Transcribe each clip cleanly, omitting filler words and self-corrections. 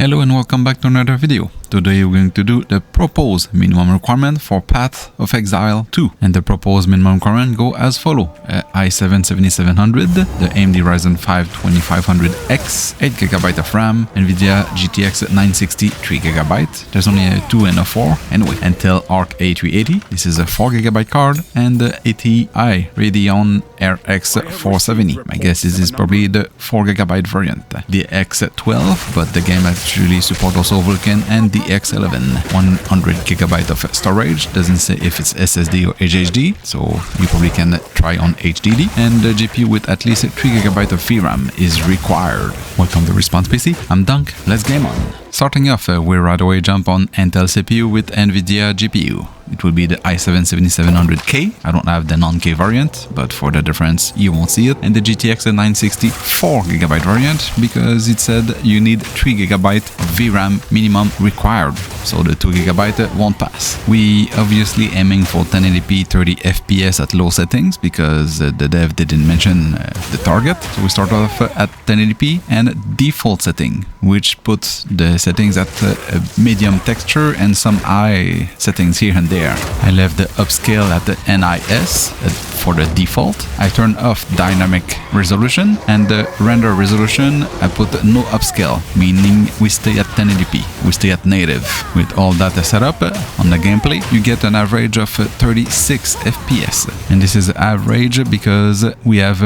Hello and welcome back to another video. Today we're going to do the proposed minimum requirement for Path of Exile 2. And the proposed minimum requirement go as follow. i7-7700, the AMD Ryzen 5 2500X, 8GB of RAM, NVIDIA GTX 960 3GB. There's only a 2 and a 4. Anyway, Intel Arc A380, this is a 4GB card, and the ATI Radeon RX 470. My guess is this is probably the 4GB variant. The X12, but the game actually supports also Vulkan, and the X11, 100GB of storage. Doesn't say if it's SSD or HDD, so you probably can try on HDD. And the GPU with at least 3GB of VRAM is required. Welcome to Response PC. I'm Dunk. Let's game on. Starting off, we'll right away jump on Intel CPU with NVIDIA GPU. It will be the i7-7700K. I don't have the non-K variant, but for the difference, you won't see it. And the GTX 960 4GB variant, because it said you need 3GB VRAM minimum required. So the 2GB won't pass. We obviously aiming for 1080p 30 FPS at low settings, because the dev didn't mention the target. So we start off at 1080p and default setting, which puts the settings at medium texture and some high settings here and there. I left the upscale at the NIS for the default. I turned off dynamic resolution, and the render resolution I put no upscale, meaning we stay at 1080p, we stay at native. With all that set up on the gameplay, you get an average of 36 FPS. And this is average because we have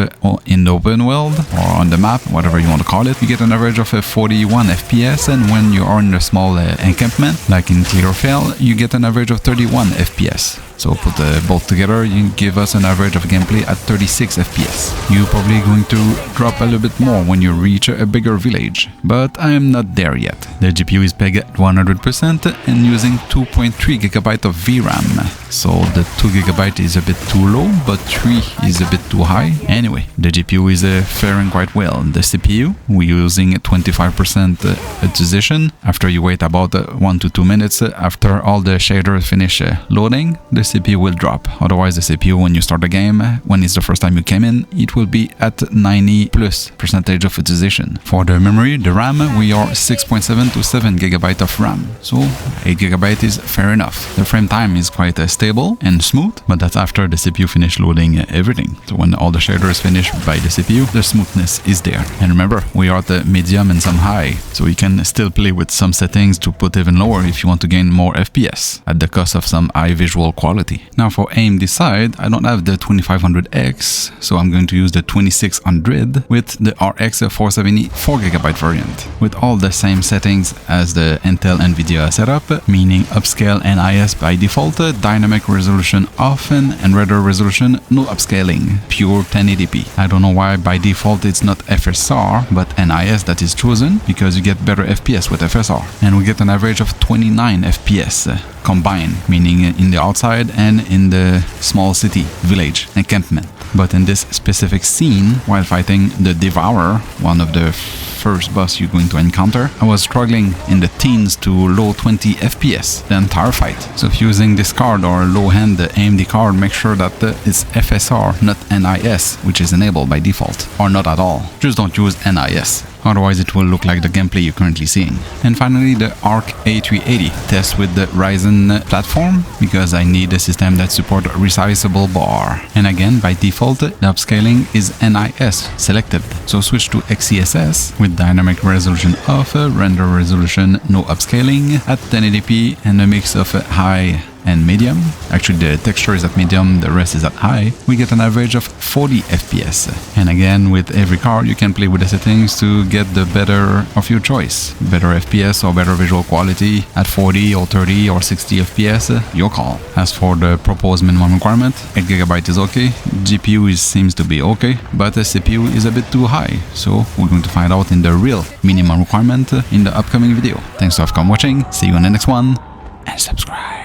in the open world or on the map, whatever you want to call it, you get an average of 41 FPS, and when you are in a small encampment, like in Clearfield, you get an average of 31 FPS. So put both together, you give us an average of gameplay at 36 FPS. You're probably going to drop a little bit more when you reach a bigger village, but I am not there yet. The GPU is pegged at 100% and using 2.3GB of VRAM. So the 2GB is a bit too low, but 3 is a bit too high. Anyway, the GPU is faring quite well. The CPU, we're using 25% utilization. After you wait about 1 to 2 minutes after all the shaders finish loading, the CPU will drop. Otherwise, the CPU, when you start the game, when it's the first time you came in, it will be at 90+% of utilization. For the memory, the RAM, we are 6.7 to 7GB of RAM. So 8GB is fair enough. The frame time is quite stable and smooth, but that's after the CPU finish loading everything. So when all the shaders finish by the CPU, the smoothness is there. And remember, we are at the medium and some high, so you can still play with some settings to put even lower if you want to gain more FPS at the cost of some high visual quality. Now for AMD side, I don't have the 2500X, so I'm going to use the 2600 with the RX 470 4GB variant, with all the same settings as the Intel NVIDIA setup, meaning upscale NIS by default, dynamic resolution often, and render resolution no upscaling, pure 1080p. I don't know why by default it's not FSR, but NIS that is chosen, because you get better FPS with FSR. And we get an average of 29 FPS combined, meaning in the outside and in the small city, village, encampment. But in this specific scene, while fighting the Devourer, one of the first boss you're going to encounter, I was struggling in the teens to low 20 FPS the entire fight. So if using this card or low-end AMD card, make sure that it's FSR, not NIS, which is enabled by default, or not at all. Just don't use NIS. Otherwise it will look like the gameplay you're currently seeing. And finally, the Arc A380 test with the Ryzen platform, because I need a system that supports resizable bar. And again, by default, the upscaling is NIS selected. So switch to XeSS with dynamic resolution off, render resolution no upscaling at 1080p, and a mix of high and medium. Actually, the texture is at medium, the rest is at high. We get an average of 40 FPS. And again, with every card, you can play with the settings to get the better of your choice. Better FPS or better visual quality at 40 or 30 or 60 FPS, your call. As for the proposed minimum requirement, 8GB is okay, GPU seems to be okay, but the CPU is a bit too high. So we're going to find out in the real minimum requirement in the upcoming video. Thanks for watching, see you in the next one, and subscribe.